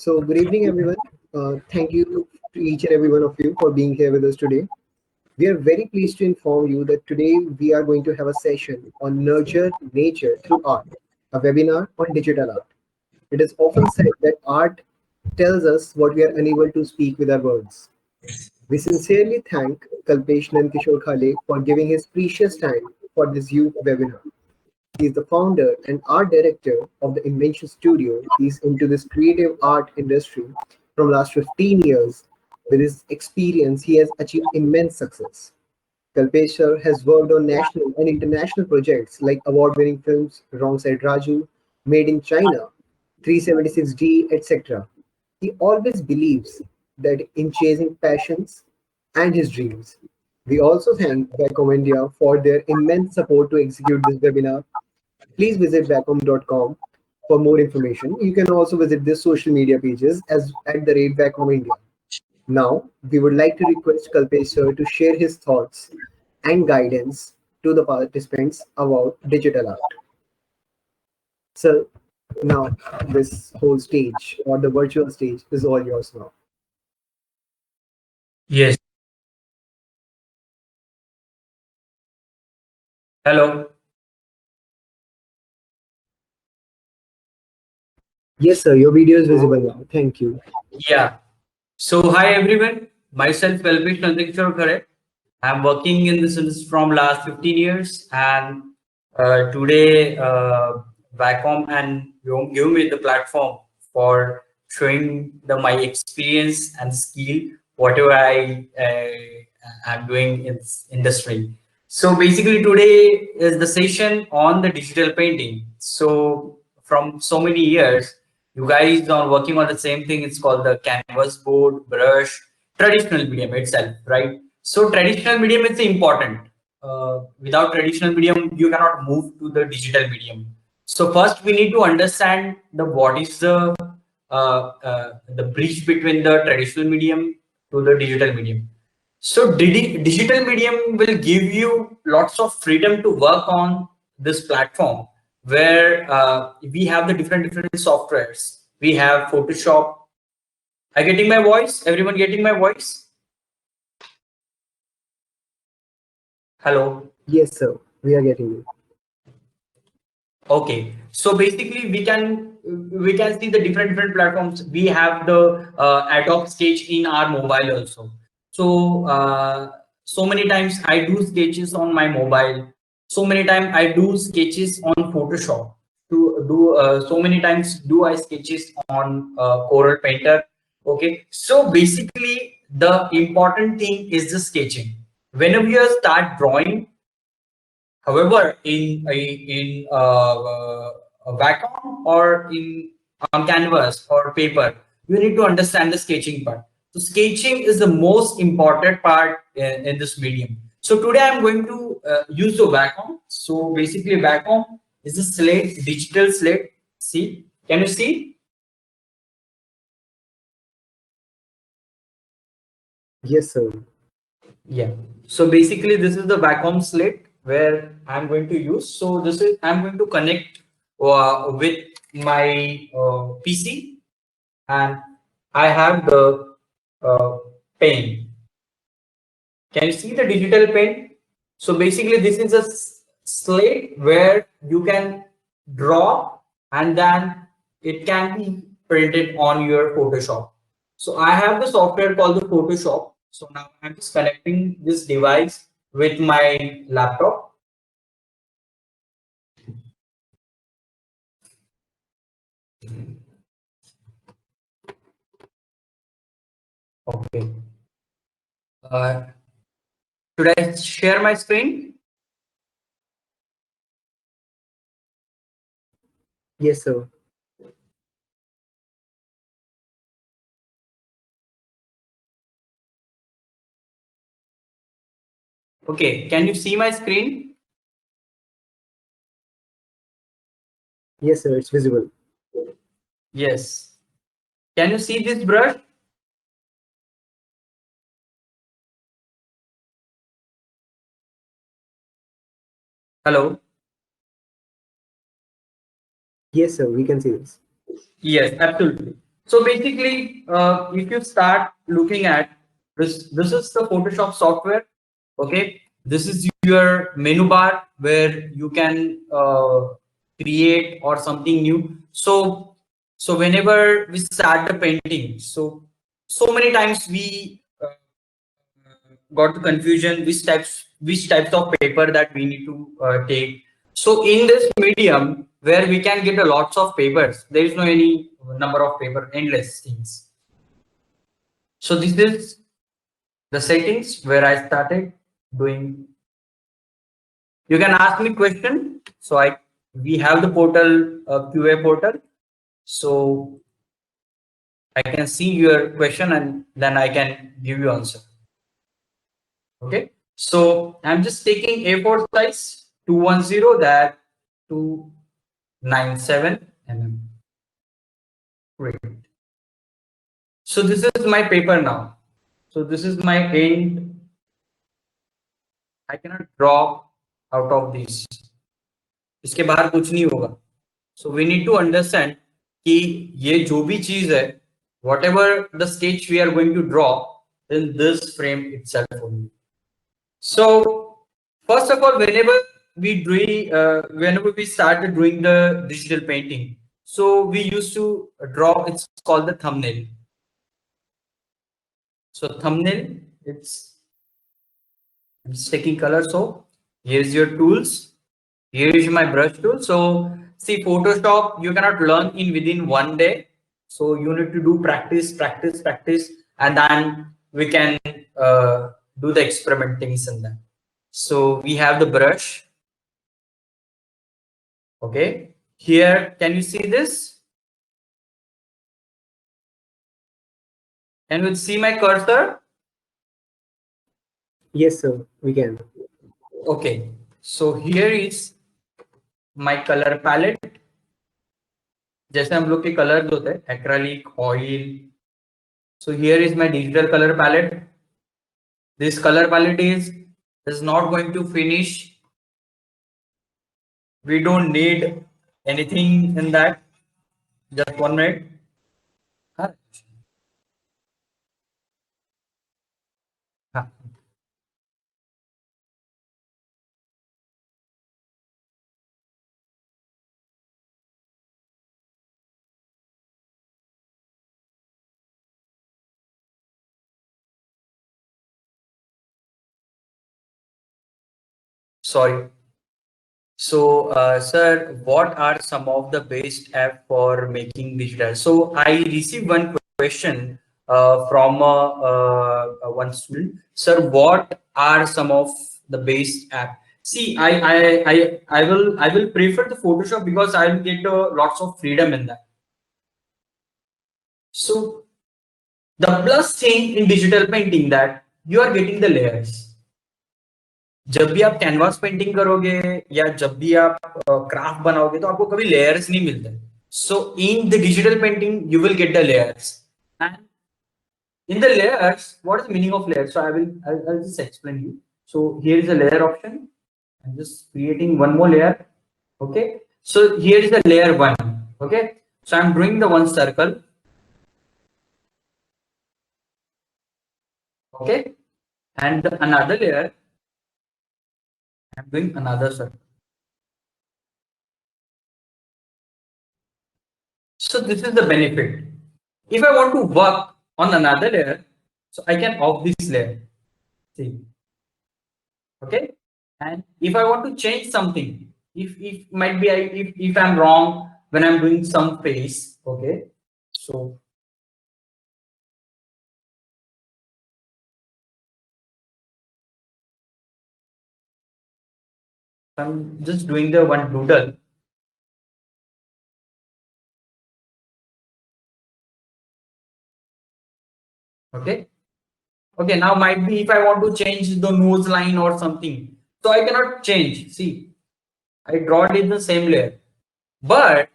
Good evening, everyone. Thank you to each and every one of you for being here with us today. We are very pleased to inform you that today we are going to have a session on Nurture Nature through Art, a webinar on digital art. It is often said that art tells us what we are unable to speak with our words. We sincerely thank Kalpesh and Kishore Khale for giving his precious time for this youth webinar. He is the founder and art director of the Invention Studio. He's into this creative art industry from last 15 years. With his experience, he has achieved immense success. Kalpeshwar has worked on national and international projects like award-winning films Wrong Side Raju, Made in China, 376D, etc. He always believes that in chasing passions and his dreams. We also thank Vacom India for their immense support to execute this webinar. Please visit Vacom.com for more information. You can also visit their social media pages as at the rate Vacom India. Now, we would like to request Kalpesh sir to share his thoughts and guidance to the participants about digital art. So, now this whole stage or the virtual stage is all yours now. Yes. Hello. Yes, sir, your video is visible now. Thank you. Yeah. So hi everyone. Myself Kalpesh Nandikichor Khare. I'm working in this industry from last 15 years, and today Vacom and you give me the platform for showing my experience and skill whatever I am doing in this industry. So basically today is the session on the digital painting. So from so many years you guys are working on the same thing. It's called the canvas board, brush, traditional medium itself, right? So traditional medium is important. Without traditional medium, you cannot move to the digital medium. So first, we need to understand what is the bridge between the traditional medium to the digital medium. So digital medium will give you lots of freedom to work on this platform where we have the different softwares. We have Photoshop. Are you getting my voice? Everyone getting my voice? Hello. Yes, sir, we are getting you. Okay, so basically we can see the different platforms. We have the Adobe Sketch in our mobile also. So so many times I do sketches on my mobile. So many times I do sketches on Photoshop. To do so many times do I sketches on Corel Painter. Okay, so basically the important thing is the sketching. Whenever you start drawing, however, a Wacom or in on canvas or paper, you need to understand the sketching part. So sketching is the most important part in this medium. So today I'm going to use the Wacom. So basically, Wacom is a slate, digital slate. See, can you see? Yes, sir. Yeah. So basically, this is the Wacom slate where I'm going to use. So this is I'm going to connect with my PC, and I have the uh, pen. Can you see the digital pen? So basically, this is a slate where you can draw, and then it can be printed on your Photoshop. So I have the software called the Photoshop. So now I'm just connecting this device with my laptop. Okay. Uh, should I share my screen? Yes, sir. Okay. Can you see my screen? Yes, sir, it's visible. Yes. Can you see this brush? Hello. Yes, sir, we can see this. Yes, absolutely. So basically, if you start looking at this is the Photoshop software. Okay, this is your menu bar where you can create or something new. So whenever we start the painting, so many times we got the confusion which types of paper that we need to take. So in this medium where we can get a lots of papers, there is no any number of paper, endless things. So this is the settings where I started doing. You can ask me question. So we have the portal, QA portal. So I can see your question and then I can give you answer. Okay. So I'm just taking A4 size 210, that 297 mm. Great. So this is my paper now. So this is my end. I cannot draw out of this. इसके बाहर कुछ नहीं होगा. So we need to understand कि ये जो भी चीज है, whatever the sketch we are going to draw in this frame itself only. So first of all, whenever we started doing the digital painting, so we used to draw. It's called the thumbnail. So thumbnail, I'm just taking color. So here's your tools. Here is my brush tool. So see, Photoshop you cannot learn in within one day. So you need to do practice, practice, practice, and then we can do the experimentings in that. So we have the brush. Okay. Here, can you see this? Can you see my cursor? Yes, sir, we can. Okay. So here is my color palette. जैसे हम लोग के colours होते हैं, acrylic, oil. So here is my digital color palette. This color palette is not going to finish. We don't need anything in that. Just 1 minute. Huh? Huh. Sorry. So, sir, what are some of the best app for making digital? So, I received one question from one student. Sir, what are some of the best app? See, I will prefer the Photoshop because I will get lots of freedom in that. So, the plus thing in digital painting that you are getting the layers. जब भी आप canvas painting करोगे या जब भी आप craft बनाओगे तो आपको कभी लेयर्स नहीं मिलते. So in the digital painting you will get the layers. And in the layers, what is the meaning of layers? So I'll just explain you. So here is a layer option. I'm just creating one more layer. Okay. So here is the layer 1. Okay. So I'm doing the one circle. Okay. And another layer, I'm doing another circle. So this is the benefit. If I want to work on another layer, so I can off this layer. See. Okay. And if I want to change something, if might be if I'm wrong when I'm doing some face, okay. So I'm just doing the one doodle. Okay. Okay, now might be if I want to change the nose line or something, so I cannot change. See, I draw it in the same layer. But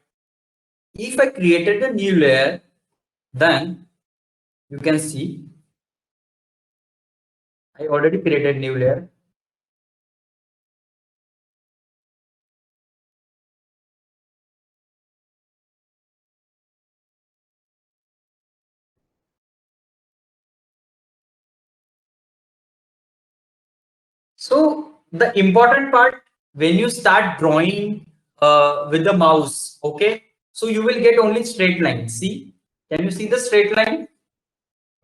if I created a new layer, then you can see I already created new layer. So the important part, when you start drawing with the mouse, okay, so you will get only straight lines. See, can you see the straight line?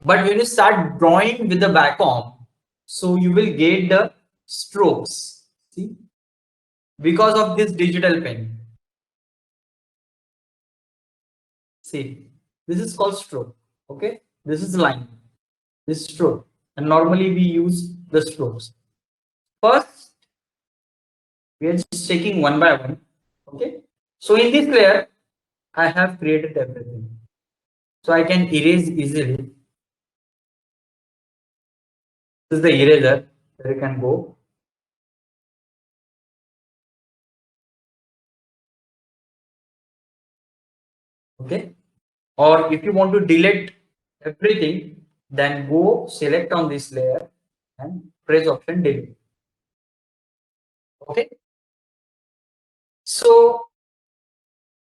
But when you start drawing with the back arm, so you will get the strokes. See, because of this digital pen. See, this is called stroke. Okay, this is line. This stroke, and normally we use the strokes. First, we are just checking one by one. Okay, so in this layer, I have created everything, so I can erase easily. This is the eraser where you can go. Okay, or if you want to delete everything, then go select on this layer and press option delete. Okay, so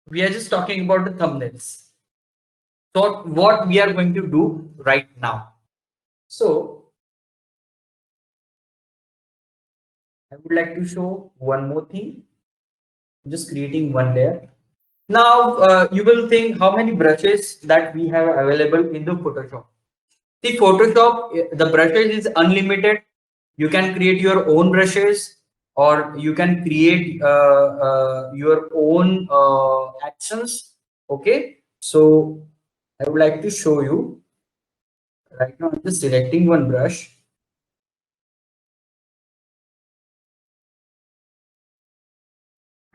we are just talking about the thumbnails. So what we are going to do right now. So I would like to show one more thing. I'm just creating one layer. Now you will think how many brushes that we have available in the Photoshop. See, Photoshop, the brushes is unlimited. You can create your own brushes, or you can create your own actions. Okay, so I would like to show you right now. I'm just selecting one brush.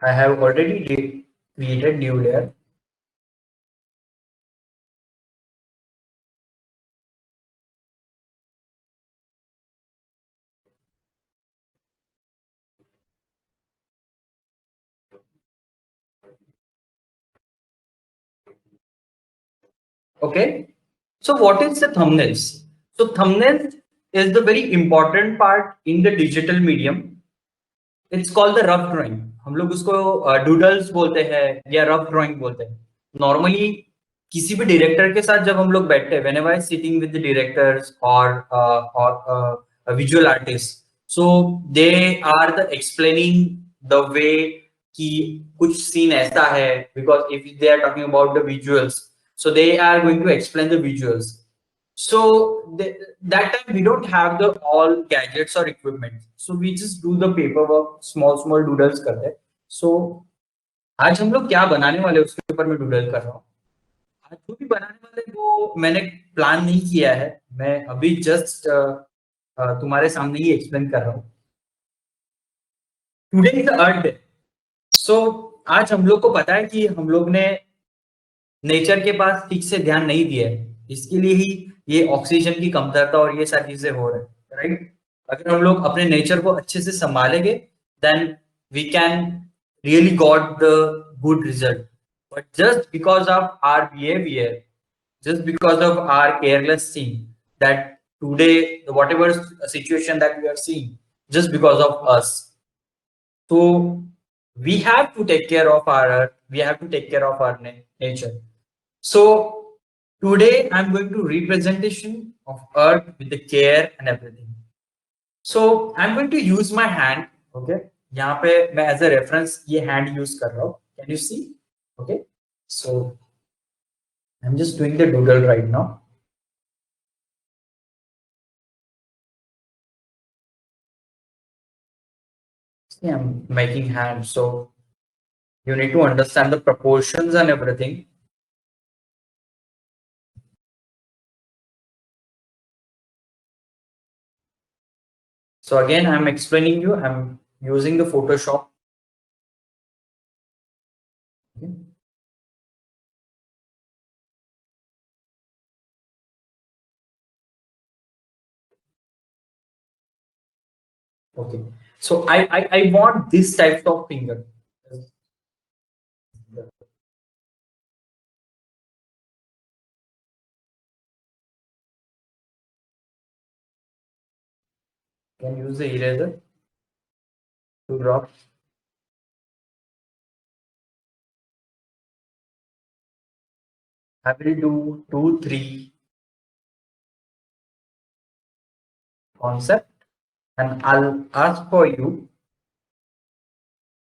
I have already created new layer. Okay, so what is the thumbnails? So thumbnails is the very important part in the digital medium. It's called the rough drawing. हम लोग उसको doodles बोलते हैं या rough drawing बोलते हैं. Normally किसी भी डायरेक्टर के साथ जब हम लोग बैठते हैं, whenever I sitting with the directors और visual artist, so they are the explaining the way कि कुछ सीन ऐसा है, because if they are talking about the visuals, so they are going to explain the visuals. So that time we don't have the all gadgets or equipment, so we just do the paperwork, small doodles करते हैं. So आज हम लोग क्या बनाने वाले हैं उसके ऊपर मैं डूडल कर रहा हूँ. आज जो भी बनाने वाले वो मैंने प्लान नहीं किया है, मैं अभी जस्ट तुम्हारे सामने ही एक्सप्लेन कर रहा हूँ. Today is the earth day. So आज हम लोग को पता है कि हम लोग ने नेचर के पास ठीक से ध्यान नहीं दिया है, इसके लिए ही ये ऑक्सीजन की कमतरता और ये सारी चीजें हो रही है, राइट. अगर हम लोग अपने नेचर को अच्छे से संभालेंगे, then we can really got the good result. But just because of our behaviour, just because of our careless thing, that today whatever situation that we are seeing, just because of us. So we have to take care of our earth, we have to take care of our nature. So today I'm going to representation of earth with the care and everything. So I'm going to use my hand. Okay, यहाँ पे मैं as a reference ये hand use कर रहा हूँ. Can you see? Okay, so I'm just doing the doodle right now. See, I'm making hands, so you need to understand the proportions and everything. So again, I'm explaining you, I'm using the Photoshop. Okay. Okay. So I want this type of finger. Can use the eraser to draw. I will do 2, 3 concept. and I'll ask for you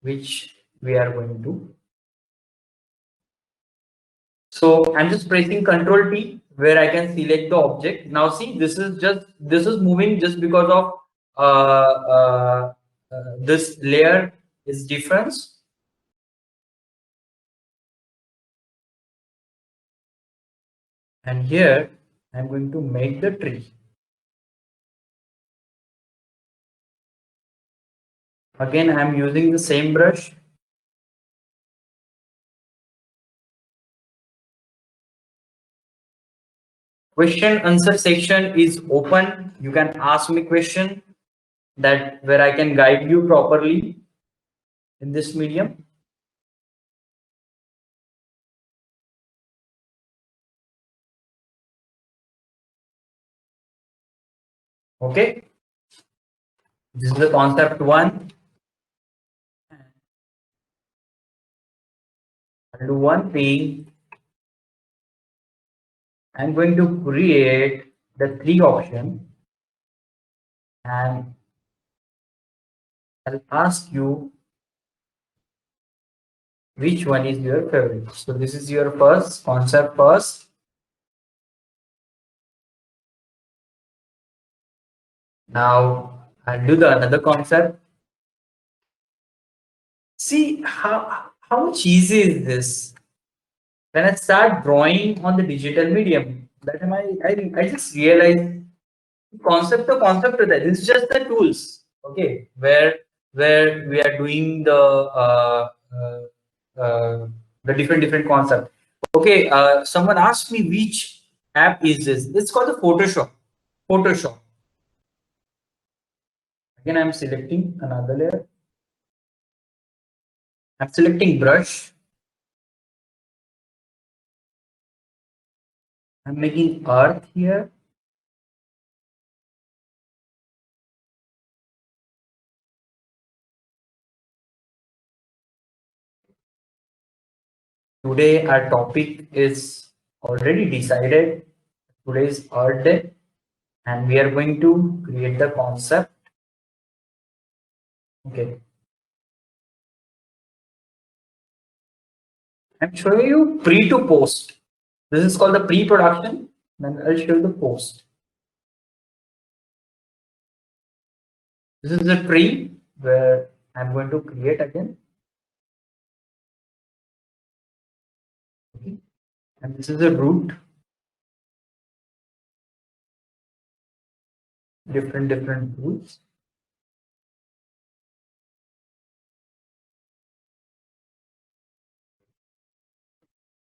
which we are going to. So I'm just pressing Control T where I can select the object. Now see, this is moving just because of this layer is difference. And here I'm going to make the tree. Again, I'm using the same brush. Question answer section is open. You can ask me question that where I can guide you properly in this medium. Okay. This is the concept one. I'll do one thing. I'm going to create the three option and I'll ask you which one is your favorite. So this is your first concept first. Now I'll do the another concept. See how much easy is this? When I start drawing on the digital medium, that time I just realized concept of that. It's just the tools, okay, where we are doing the different concept. Okay, someone asked me which app is this. It's called the Photoshop. Photoshop. Again, I'm selecting another layer. I'm selecting brush. I'm making earth here. Today our topic is already decided. Today is Earth Day, and we are going to create the concept. Okay. I'm showing you pre to post. This is called the pre-production. Then I'll show you the post. This is the tree where I'm going to create again. Okay. And this is the root. Different roots.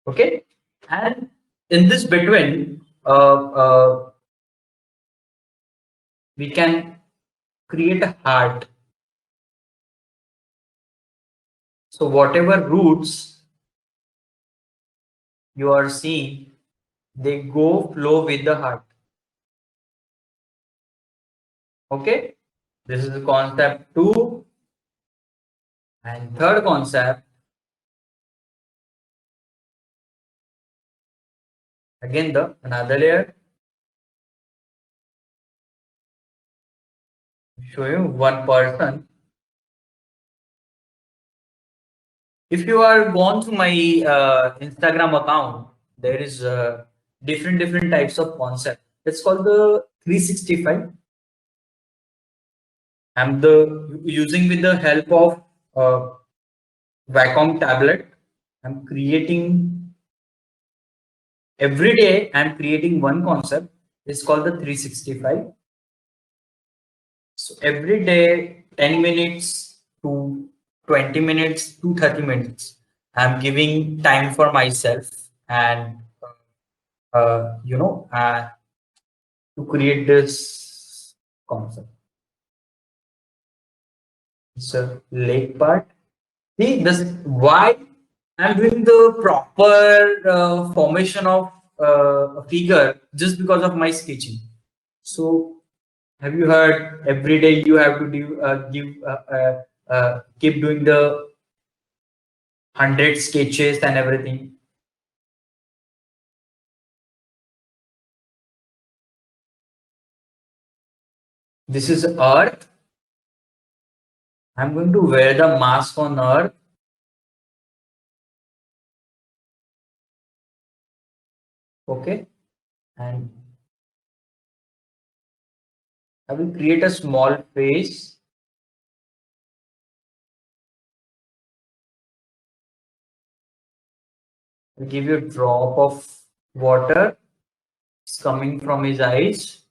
Okay. And in this between, we can create a heart. So whatever roots you are seeing, they go flow with the heart. Okay. This is the concept 2. And third concept, again the another layer. Show you one person. If you are gone to my Instagram account, there is different types of concept. It's called the 365. I'm the using with the help of Wacom tablet. I'm creating every day. I'm creating one concept. It's called the 365. So every day, 10 minutes to 20 minutes to 30 minutes, I'm giving time for myself and to create this concept. It's a lake part. See this why I'm doing the proper formation of a figure just because of my sketching. So have you heard every day you have to keep doing the 100 sketches and everything? This is earth. I'm going to wear the mask on earth. Okay. And I will create a small face. I'll give you a drop of water. It's coming from his eyes.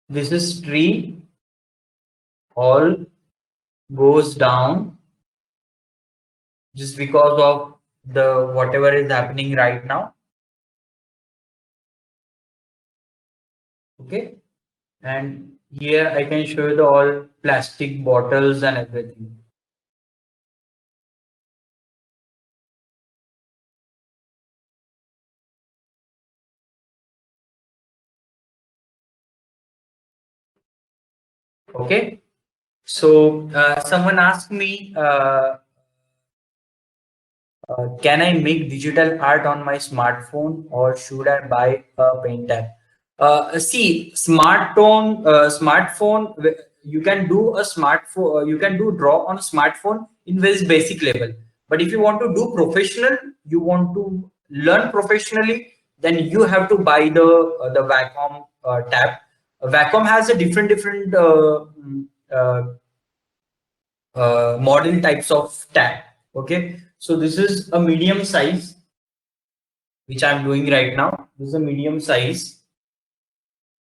This is tree. All goes down just because of the whatever is happening right now. Okay. And here I can show you the all plastic bottles and everything. Okay. So someone asked me, can I make digital art on my smartphone or should I buy a paint app? See, smartphone, you can do a smartphone, you can do draw on a smartphone in very basic level. But if you want to do professional, you want to learn professionally, then you have to buy the Wacom tab. Wacom has a different uh, model types of tab. Okay, so this is a medium size which I'm doing right now. This is a medium size.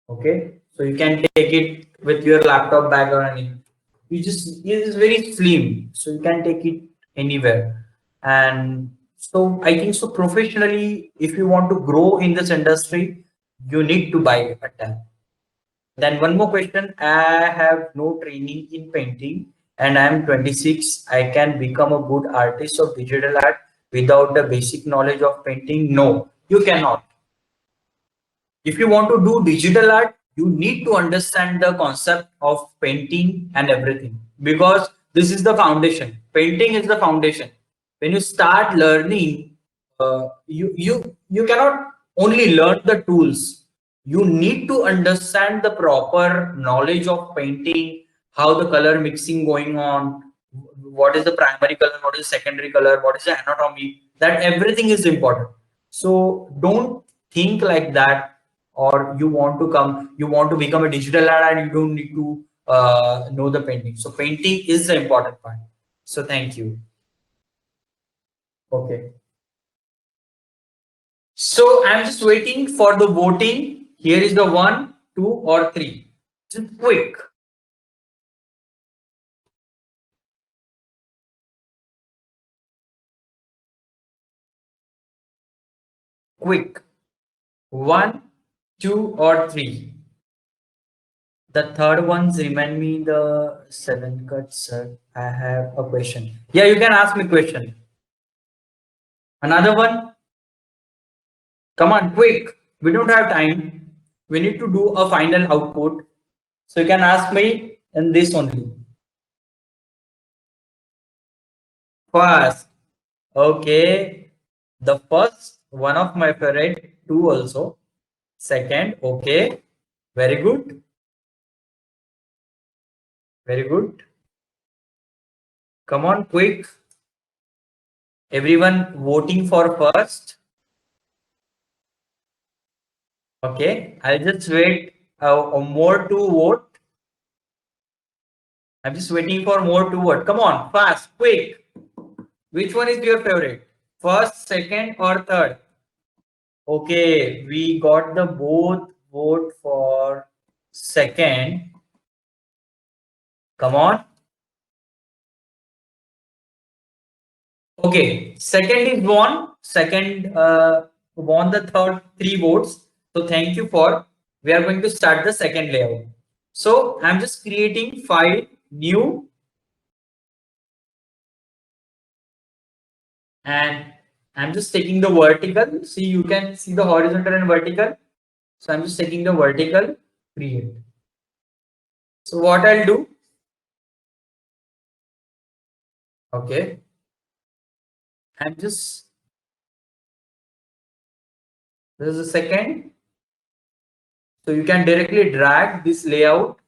Okay, so you can take it with your laptop bag or anything. You just it is very slim, so you can take it anywhere. And so I think so professionally, if you want to grow in this industry, you need to buy a tab. Then one more question. I have no training in painting and I am 26. I can become a good artist of digital art without the basic knowledge of painting? No, you cannot. If you want to do digital art, you need to understand the concept of painting and everything because this is the foundation. Painting is the foundation. When you start learning, you cannot only learn the tools. You need to understand the proper knowledge of painting, how the color mixing going on, what is the primary color, what is secondary color, what is the anatomy. That everything is important. So don't think like that, or you want to become a digital art and you don't need to know the painting. So painting is the important part. So thank you. Okay. So I'm just waiting for the voting. Here is the one, two, or three. Just quick. Quick. One, two, or three. The third ones remind me the seven cuts, sir. I have a question. Yeah, you can ask me question. Another one. Come on, quick. We don't have time. We need to do a final output. So you can ask me in this only. First, okay. The first one of my favorite, two also. Second, okay. Very good. Very good. Come on, quick. Everyone voting for first. Okay. I'll just wait more to vote. I'm just waiting for more to vote. Come on, fast, quick. Which one is your favorite? First, second, or third? Okay, we got the both vote for second. Come on. Okay, second is won. Second won the third three votes. So thank you for. We are going to start the second layout. So I'm just creating file new and I'm just taking the vertical. See, you can see the horizontal and vertical. So I'm just taking the vertical create. So what I'll do, okay, I'm just, this is the second. So you can directly drag this layout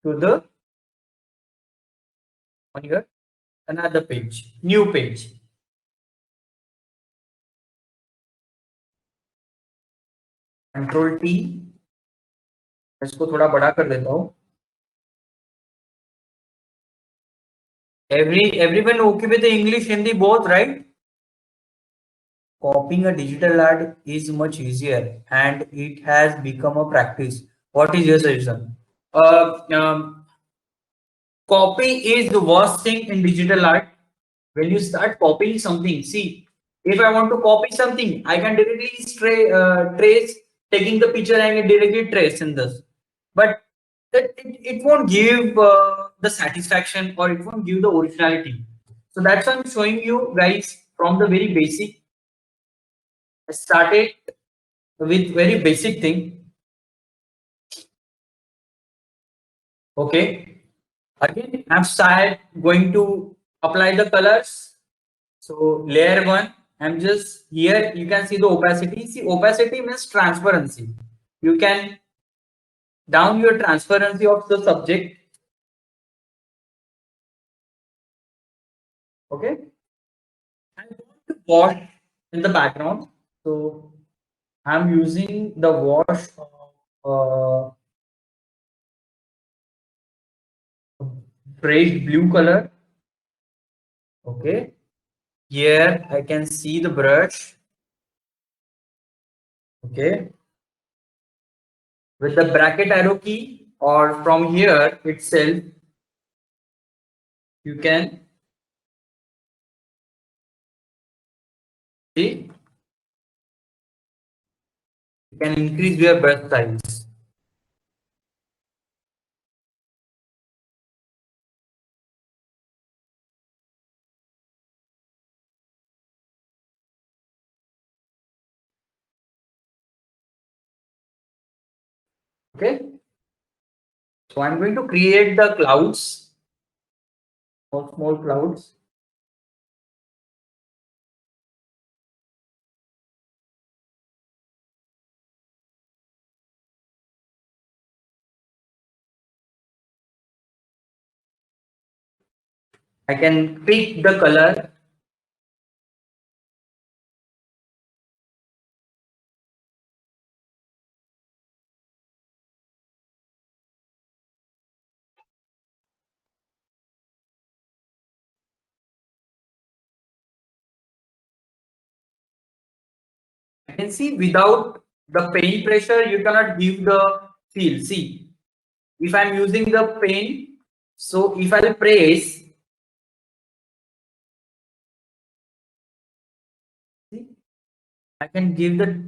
to the on your another page, new page. Control T, इसको थोड़ा बड़ा कर देता हूँ. Everyone okay with the English, Hindi both, right? Copying a digital art is much easier and it has become a practice. What is your suggestion? Copy is the worst thing in digital art. When you start copying something, see, if I want to copy something, I can directly trace, taking the picture and directly trace in this. But it won't give the satisfaction, or it won't give the originality. So that's why I'm showing you guys from the very basic. I started with very basic thing. Okay. Again, I'm started going to apply the colors. So layer one, I'm just here. You can see the opacity. See, opacity means transparency. You can down your transparency of the subject. Okay. I want to wash in the background. So I'm using the wash of bright blue color. Okay. Here I can see the brush. Okay. With the bracket arrow key, or from here itself, you can see, you can increase your brush size. Okay. So I'm going to create the clouds, small clouds. I can pick the color. I can see without the pen pressure, you cannot give the feel. See, if I'm using the pen, so if I press, see, I can give the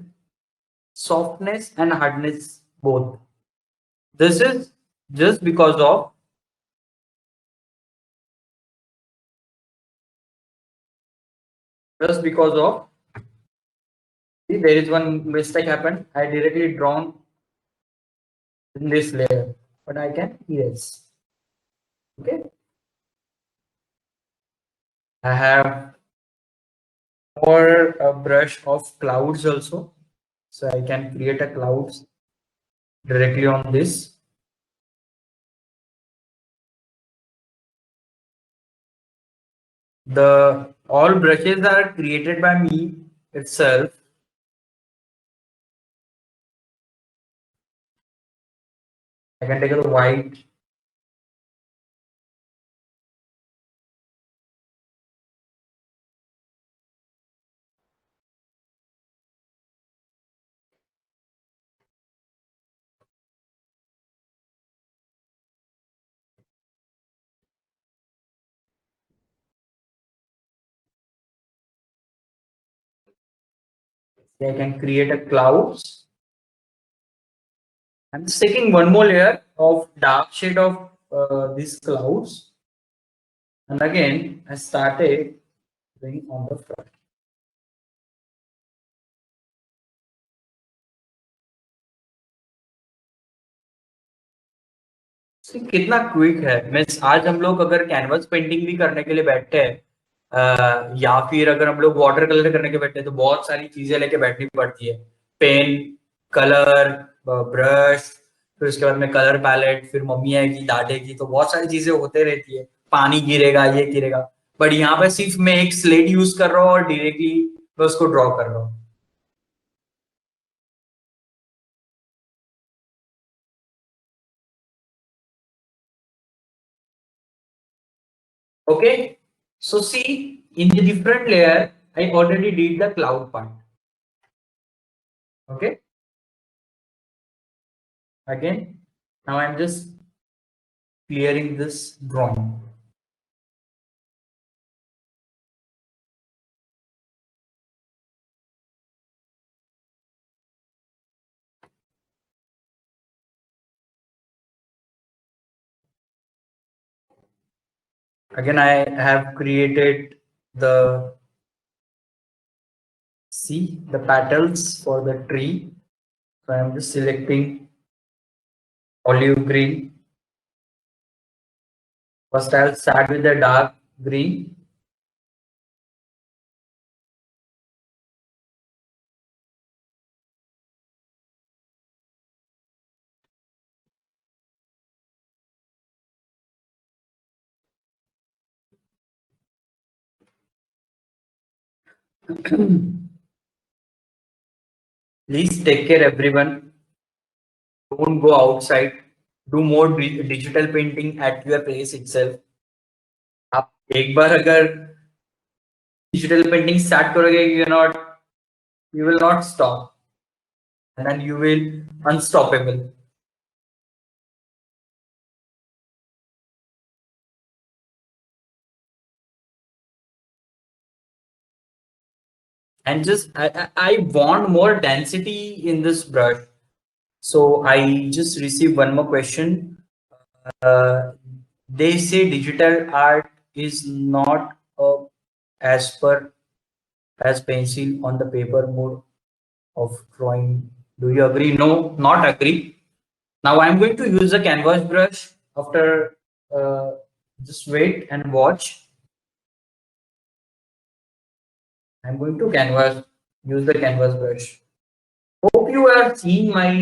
softness and hardness both. This is just because of see, there is one mistake happened. I directly drawn in this layer, but I can erase. Okay. I have more a brush of clouds also, so I can create a clouds directly on this. The all brushes are created by me itself. I can take the white. I can create a clouds. I'm just taking one more layer of dark shade of these clouds, and again I started doing on the front. कितना quick है. Means आज हम लोग अगर canvas painting भी करने के लिए बैठे हैं, या फिर अगर हम लोग वाटर कलर करने के बैठे हैं, तो बहुत सारी चीजें लेके बैठनी पड़ती है. पेन, कलर, ब्रश, फिर उसके बाद में कलर पैलेट, फिर मम्मी आएगी डांटेगी, तो बहुत सारी चीजें होते रहती है, पानी गिरेगा, ये गिरेगा। बट यहाँ पे सिर्फ मैं एक स्लेट यूज कर रहा हूँ और डायरेक्टली मैं उसको ड्रॉ कर रहा हूँ। Okay, so see, in the different layer, I already did the cloud part. Okay, again, now I'm just clearing this drawing. Again, I have created the, see, the petals for the tree. So I'm just selecting olive green. First, I'll start with the dark green. Please take care, everyone. Don't go outside. Do more digital painting at your place itself. आप एक बार अगर digital painting start करोगे, you will not stop, and then you will unstoppable. And just I want more density in this brush. So I just received one more question. Uh, they say digital art is not as per as pencil on the paper mode of drawing. Do you agree? No, not agree. Now I'm going to use a canvas brush. After just wait and watch. I'm going to canvas, use the canvas brush. Hope you have seen my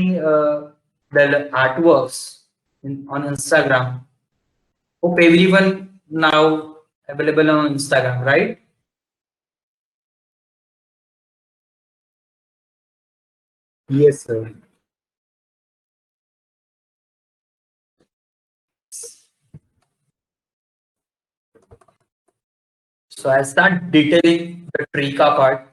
the artworks on Instagram. Hope everyone now available on Instagram, right? Yes, sir. So I start detailing the trika part.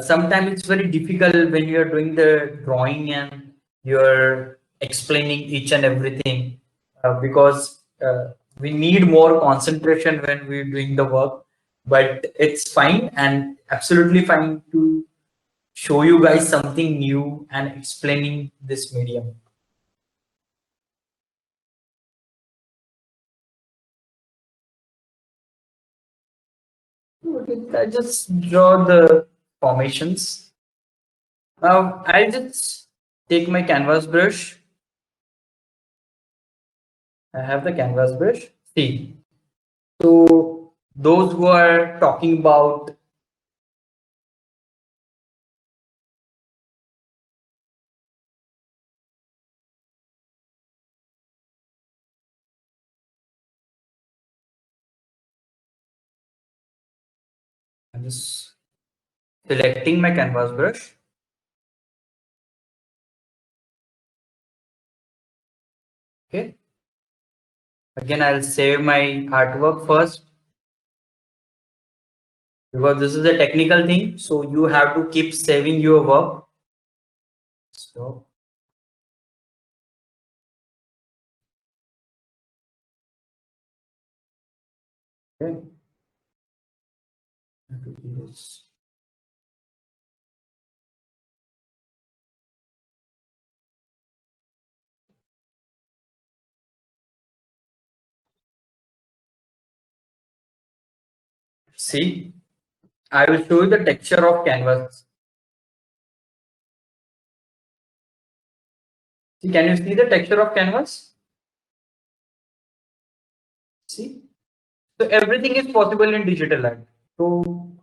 Sometimes it's very difficult when you're doing the drawing and you're explaining each and everything, because we need more concentration when we're doing the work. But it's fine and absolutely fine to show you guys something new and explaining this medium. Okay, I just draw the formations. Now I just take my canvas brush. I have the canvas brush. See, so those who are talking about, I'm just selecting my canvas brush. Okay. Again, I'll save my artwork first because this is a technical thing. So you have to keep saving your work. So, okay. See, I will show you the texture of canvas. See, can you see the texture of canvas? See, so everything is possible in digital art. So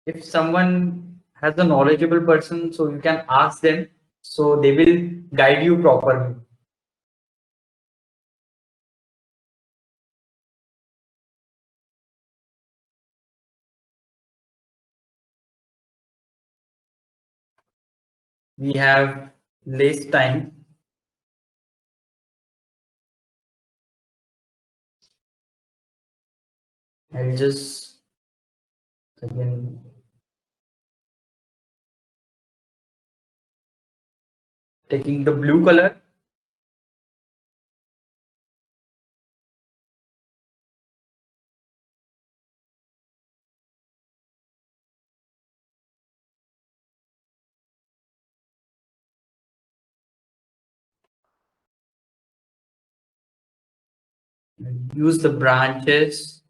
if someone has a knowledgeable person, so you can ask them, so they will guide you properly. We have less time. I'll just again taking the blue color. Use the branches.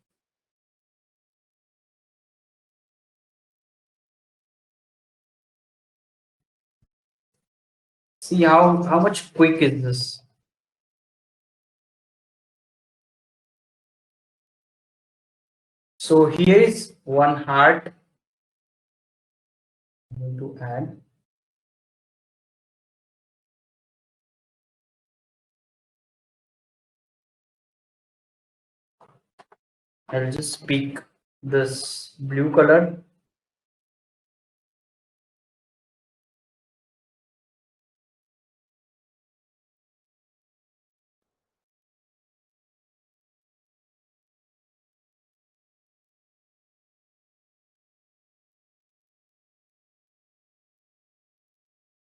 See how much quick is this. So here is one heart. I'm going to add. I'll just pick this blue color.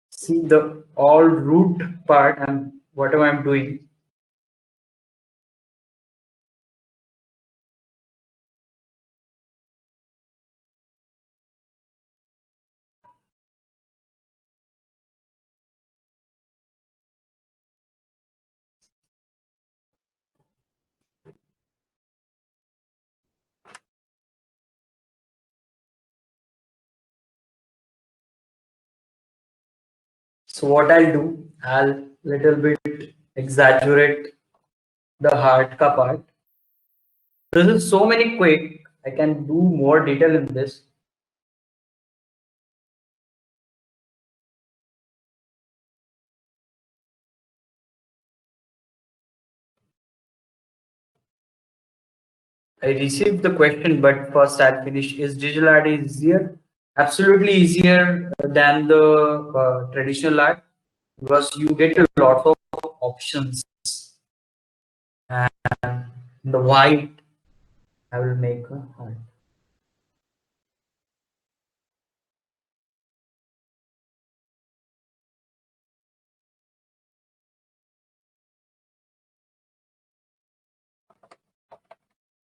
See the all root part and whatever I'm doing. So what I'll do, I'll little bit exaggerate the heart ka part. This is so many quick. I can do more detail in this. I received the question, but first I'll finish. Is digital art easier? Absolutely easier than the traditional art because you get a lot of options. And the white, I will make a heart.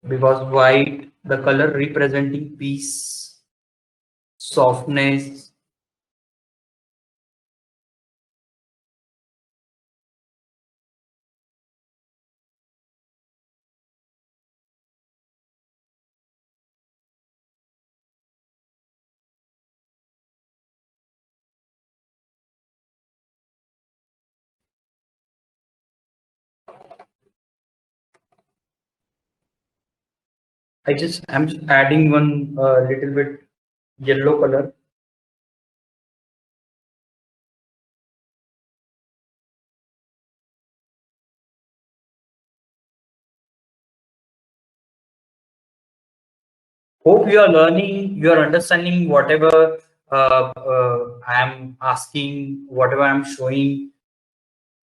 Because white, the color representing peace, softness. I'm just adding one little bit yellow color. Hope you are learning, you are understanding whatever I am asking, whatever I am showing.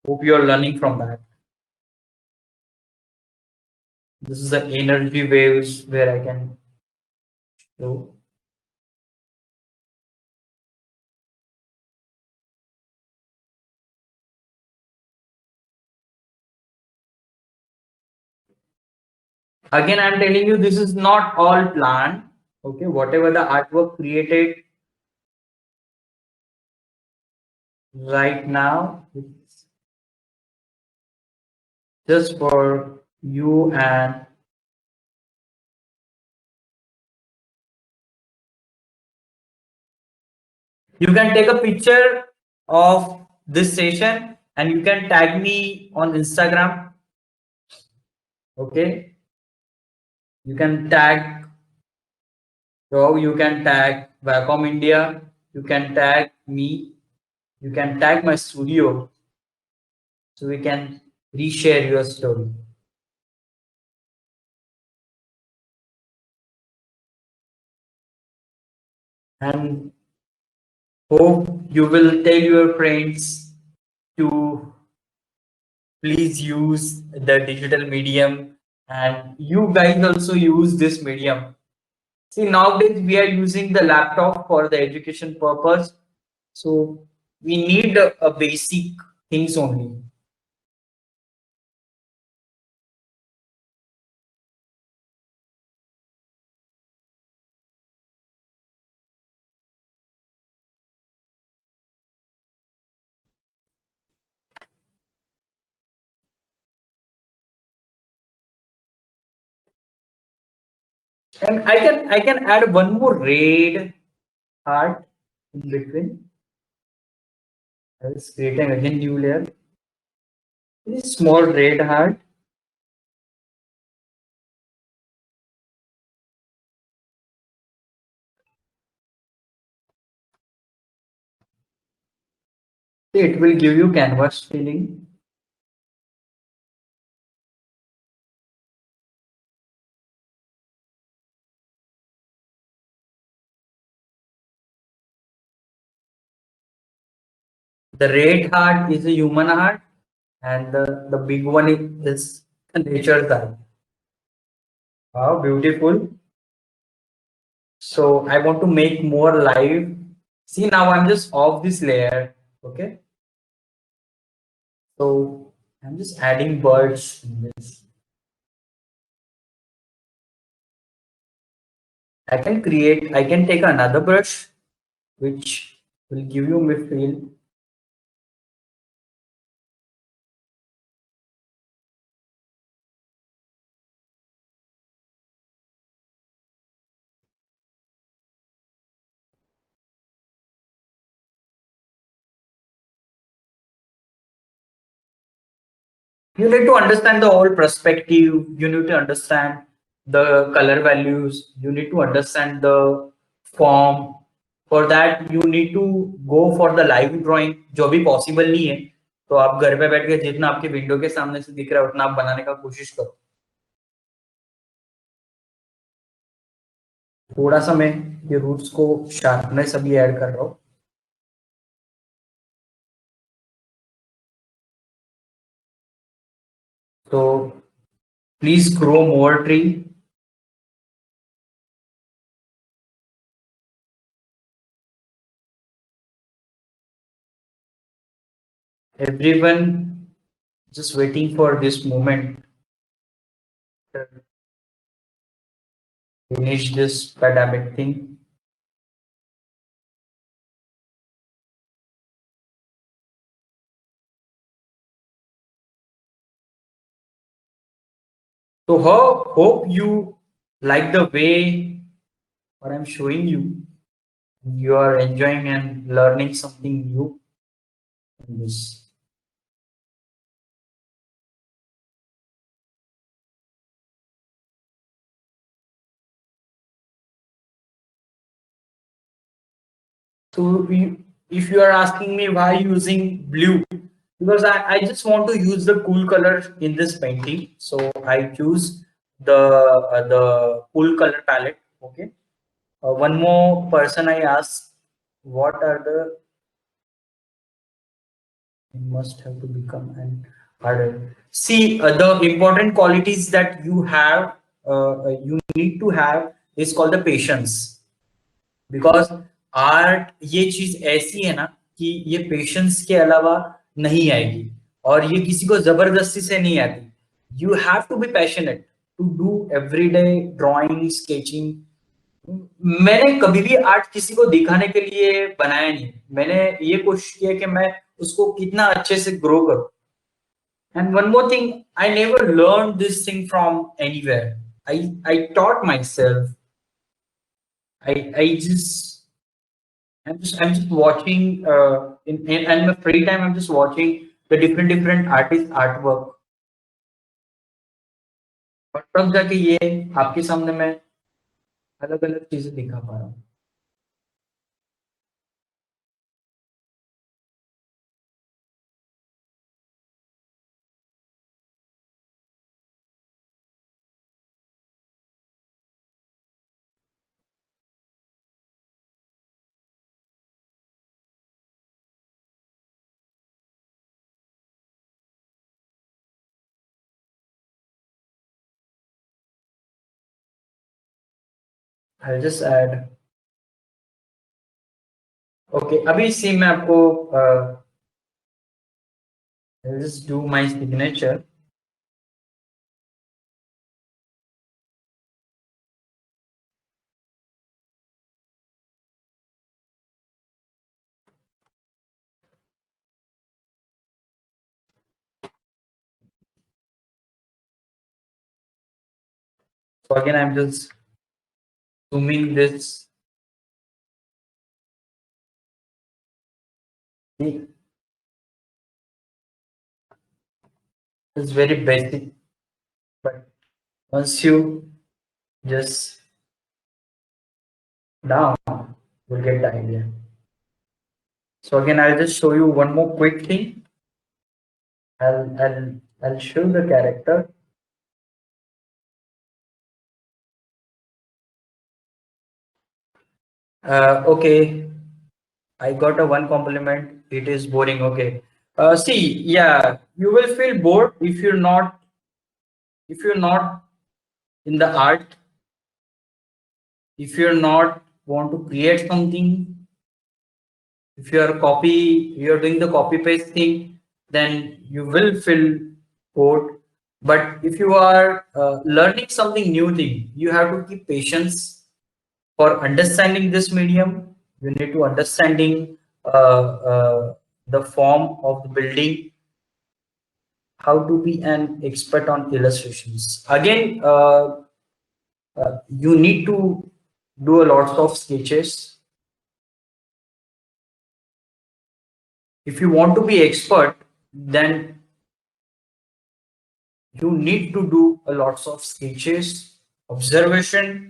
Hope you are learning from that. This is the energy waves where I can show. Again, I'm telling you, this is not all planned. Okay, whatever the artwork created right now, it's just for you. And you can take a picture of this session and you can tag me on Instagram. Okay, you can tag So you can tag Wacom India, you can tag me, you can tag my studio, so we can reshare your story. And hope you will tell your friends to please use the digital medium, and you guys also use this medium. See, nowadays we are using the laptop for the education purpose, so we need a basic things only. And I can add one more red heart in between. I was creating again new layer. This small red heart. It will give you canvas feeling. The red heart is a human heart, and the big one is a nature's heart. How beautiful. So I want to make more live. See, now I'm just off this layer. Okay. So I'm just adding birds in this. I can take another brush which will give you me feel. You need to understand the whole perspective. You need to understand the color values. You need to understand the form. For that you need to go for the live drawing, जो भी possible नहीं है. तो आप घर पे बैठ के जितना आपके विंडो के सामने से दिख रहा है उतना आप बनाने का कोशिश करो. थोड़ा सा मैं ये रूट्स को शार्पनेस अभी ऐड कर रहा हूँ. तो please grow more tree. Everyone just waiting for this moment to finish this pandemic thing. So hope you like the way what I'm showing you. You are enjoying and learning something new in this. So if you are asking me why using blue, because I just want to use the cool color in this painting. So I choose the cool color palette. Okay. One more person I asked, what are the must have to become and harder. See, the important qualities that you have, you need to have is called the patience. Because art ये चीज ऐसी है ना कि ये patience के अलावा नहीं आएगी और ये किसी को जबरदस्ती से नहीं आती. You have to be passionate to do everyday drawing sketching. मैंने कभी भी आर्ट किसी को दिखाने के लिए बनाया नहीं. मैंने ये कोशिश किया कि मैं उसको कितना अच्छे से ग्रो करूं. And one more thing, I never learn this thing from anywhere. I taught my self. I just I'm just watching in my free time. I'm just watching the different artists artwork. और तब जाके ये आपके सामने मैं अलग अलग चीजें दिखा पा रहा हूँ। I'll just add. Okay, अभी सी मैं आपको I'll just do my signature. So again, I'm just zooming this. See, it's very basic, but once you just down, you'll get the idea. So again, I'll just show you one more quick thing. I'll show the character. Okay, I got a one compliment. It is boring. Okay. See, yeah, you will feel bored if you're not in the art, if you're not want to create something, if you're doing the copy paste thing, then you will feel bored. But if you are learning something new thing, you have to keep patience for understanding this medium. You need to understanding the form of the building, how to be an expert on illustrations. Again, you need to do a lot of sketches. If you want to be expert, then you need to do a lots of sketches, observation.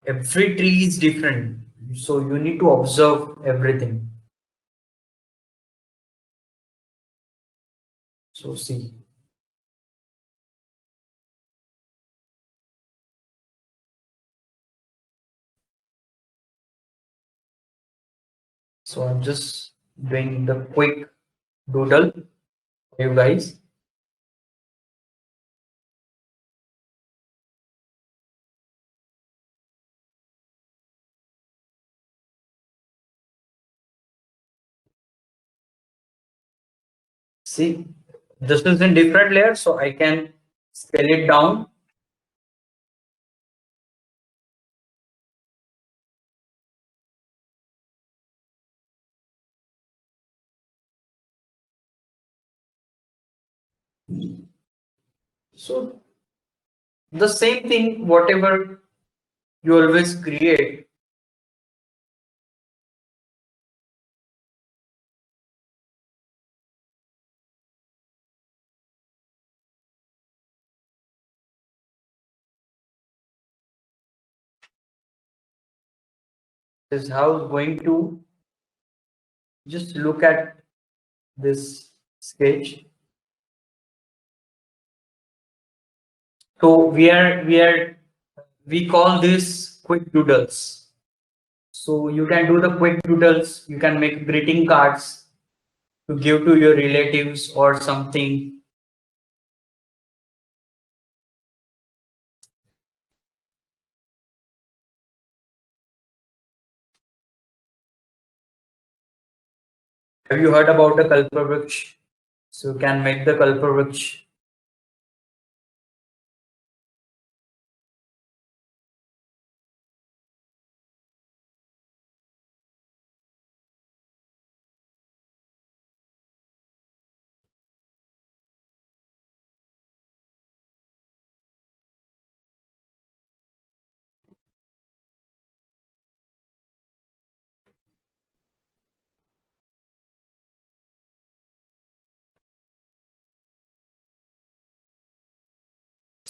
Every tree is different, so you need to observe everything. So see, so I'm just doing the quick doodle for you guys. See, this is in different layers, so I can scale it down. So the same thing, whatever you always create, is how it's going to just look at this sketch. So we call this quick doodles. So you can do the quick doodles. You can make greeting cards to give to your relatives or something. Have you heard about the Kalpavruksha? So you can make the Kalpavruksha.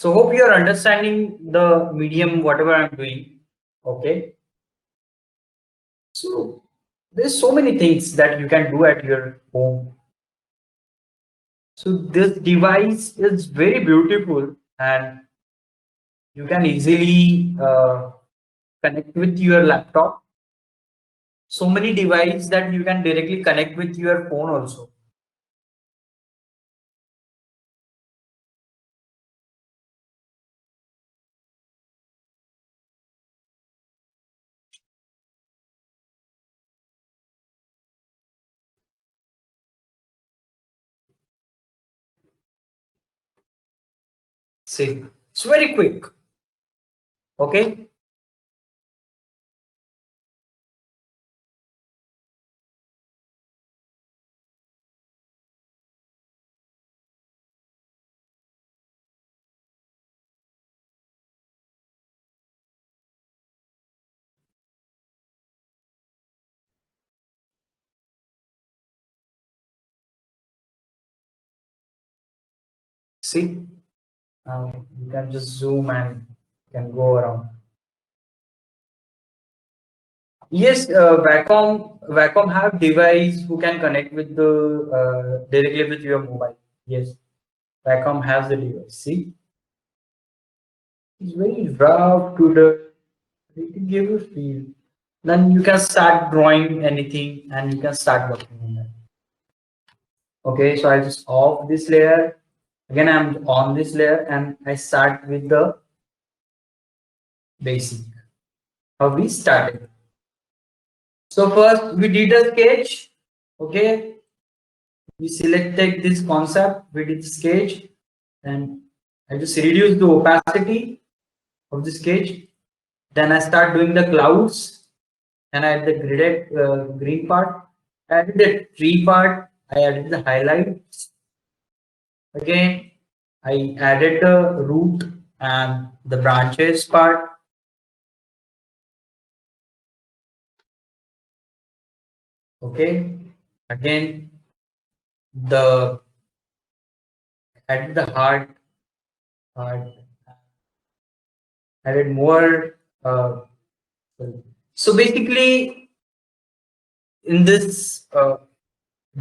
So hope you are understanding the medium whatever I'm doing. Okay, so there's so many things that you can do at your home. So this device is very beautiful, and you can easily connect with your laptop. So many devices that you can directly connect with your phone also. See, it's very quick. Okay. See, you can just zoom and can go around. Yes, Wacom have device who can connect with the directly with your mobile. Yes, Wacom has the device. See, it's very rough to the. It give you feel. Then you can start drawing anything and you can start working on that. Okay, so I just off this layer. Again, I'm on this layer and I start with the basic. How we started. So first we did a sketch. Okay, we selected this concept, we did the sketch, and I just reduce the opacity of the sketch. Then I start doing the clouds, and I add the gridded green part. I added the tree part. I added the highlights. Again, I added the root and the branches part. Okay. Again, the added the heart, added more. So basically, in this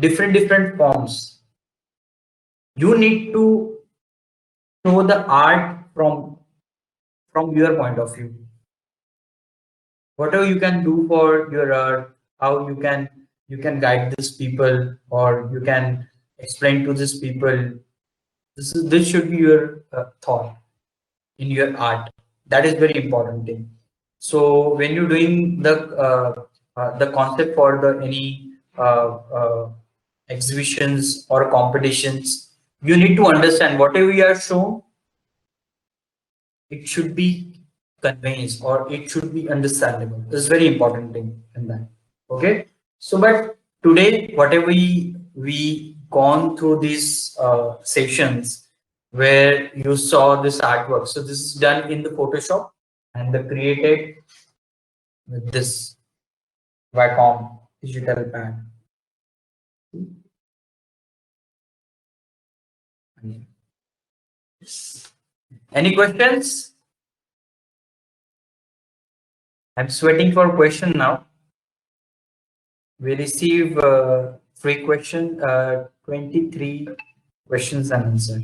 different forms, you need to show the art from your point of view. Whatever you can do for your art, how you can guide these people, or you can explain to these people. This should be your thought in your art. That is very important thing. So when you're doing the concept for the any exhibitions or competitions, you need to understand whatever you are shown, it should be conveys or it should be understandable. This is very important thing in that. Okay. So but today whatever we gone through these sessions where you saw this artwork. So this is done in the Photoshop and the created with this Wacom digital pad. Any questions? I'm sweating for question now. We receive free question, 23 questions and answer.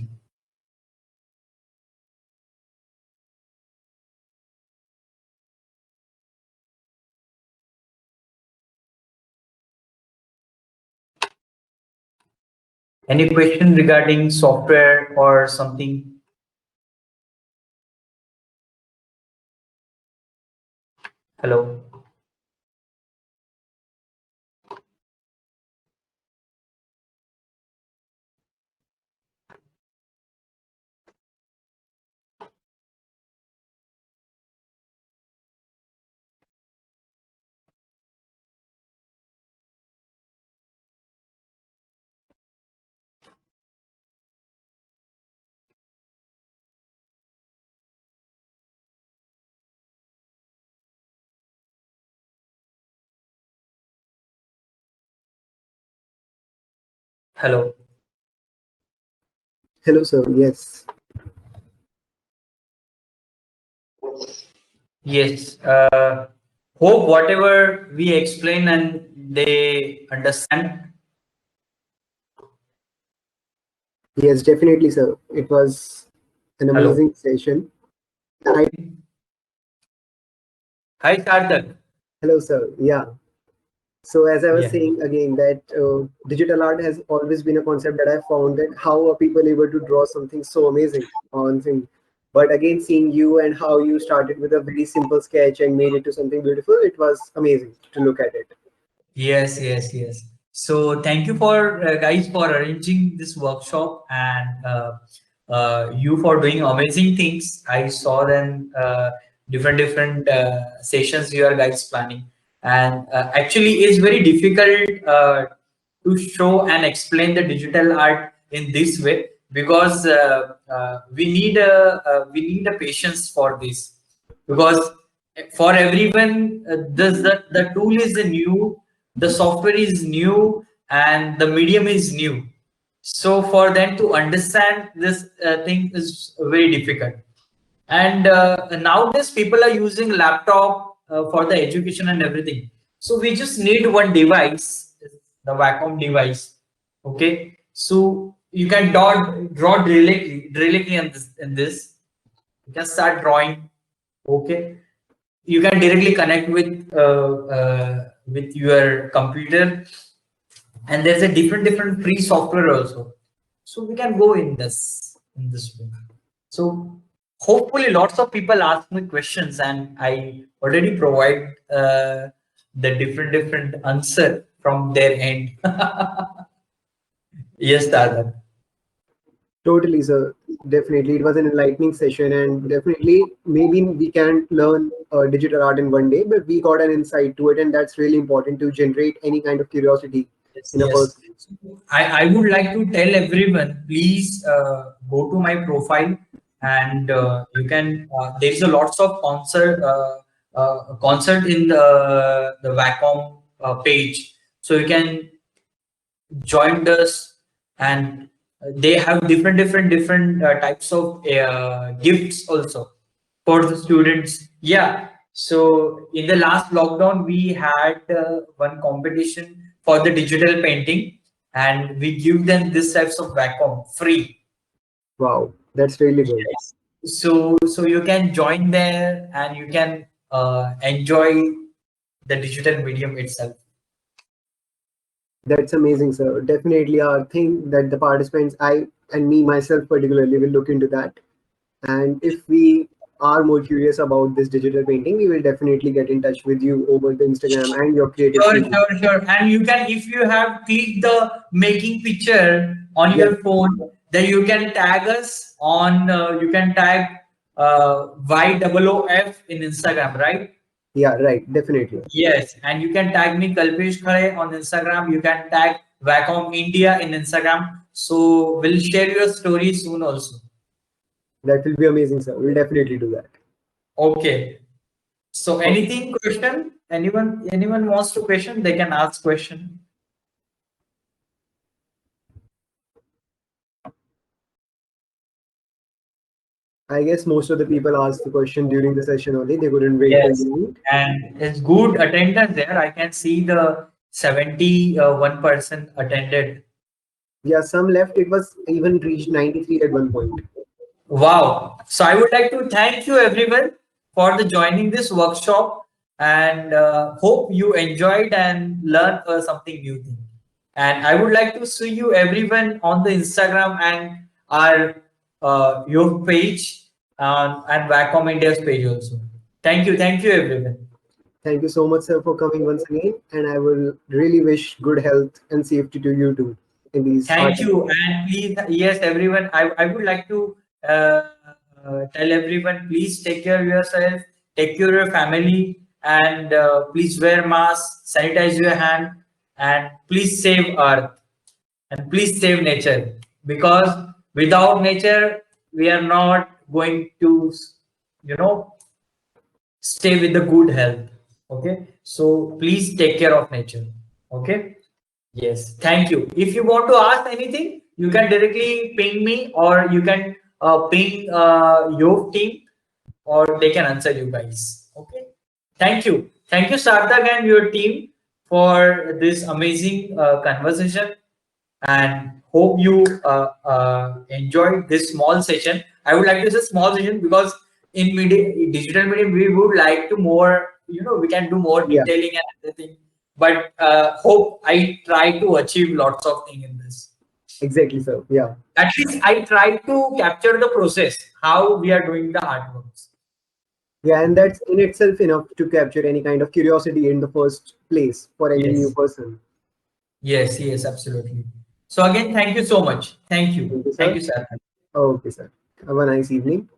Any question regarding software or something? Hello. Hello, sir. Yes. Yes. Hope whatever we explain and they understand. Yes, definitely, sir. It was an Hello. amazing session. Hi, Hi, Sarthak. hello, sir. Yeah. So as I was Yeah. saying again, that digital art has always been a concept that I found that how are people able to draw something so amazing on thing. But again, seeing you and how you started with a very simple sketch and made it to something beautiful, it was amazing to look at it. Yes, yes, yes. So thank you for guys for arranging this workshop and you for doing amazing things. I saw them different sessions you are guys planning, and actually it's very difficult to show and explain the digital art in this way because we need a patience for this because for everyone the tool is new, the software is new, and the medium is new, so for them to understand this thing is very difficult. And nowadays people are using laptop for the education and everything, so we just need one device, the Wacom device. Okay, so you can draw directly in this you can start drawing. Okay, you can directly connect with your computer, and there's a different free software also, so we can go in this way. So hopefully lots of people ask me questions and I already provide the different answer from their end. Yes, Dada. Totally, sir. Definitely, it was an enlightening session, and definitely, maybe we can't learn digital art in one day, but we got an insight to it, and that's really important to generate any kind of curiosity Yes, in a yes. person. I would like to tell everyone, please go to my profile and you can, there's a lots of concert in the Wacom page. So you can join us, and they have different types of gifts also for the students. Yeah. So in the last lockdown, we had one competition for the digital painting, and we give them this types of Wacom free. Wow, that's really good. Yes. So you can join there and you can enjoy the digital medium itself. That's amazing, sir. Definitely, I think that the participants, I and me myself particularly, will look into that. And if we are more curious about this digital painting, we will definitely get in touch with you over the Instagram and your creative Sure, studio. sure, sure. And you can, if you have clicked the making picture on Yeah, your phone, then you can tag us on, you can tag YOOF in Instagram, right? yeah, right, definitely. Yes. And you can tag me Kalpesh Khare on Instagram. You can tag Wacom India in Instagram. So we'll share your story soon also. That will be amazing, sir. We'll definitely do that. Okay. So Oh, anything question? Anyone wants to question? They can ask question. I guess most of the people asked the question during the session only. They couldn't wait till Yes, the end. and it's good attendance there. I can see the 71% attended. Yeah, some left. It was even reached 93 at one point. Wow. So I would like to thank you everyone for the joining this workshop, and hope you enjoyed and learned something new thing. And I would like to see you everyone on the Instagram and our your page and Wacom India's page also. Thank you everyone. Thank you so much, sir, for coming once again. And I will really wish good health and safety to you too in these hard Thank times. you. And please, yes, everyone, I would like to uh, tell everyone, please take care of yourself, take care of your family, and please wear mask, sanitize your hand, and please save Earth, and please save nature. Because without nature, we are not going to, you know, stay with the good health. Okay. So please take care of nature. Okay. Yes, thank you. If you want to ask anything, you can directly ping me or you can ping your team or they can answer you guys. Okay. Thank you. Thank you, Sarthak and your team for this amazing conversation, and hope you enjoyed this small session. I would like to say small session because in media, digital media, we would like to more, we can do more Yeah, detailing and everything. But hope I try to achieve lots of things in this. exactly, sir. Yeah. At least I try to capture the process, how we are doing the artworks. Yeah, and that's in itself enough to capture any kind of curiosity in the first place for any new Yes, person. yes, yes, absolutely. So again, thank you so much. Thank you. Thank you, Thank sir. you, sir. Okay, sir. Have a nice evening.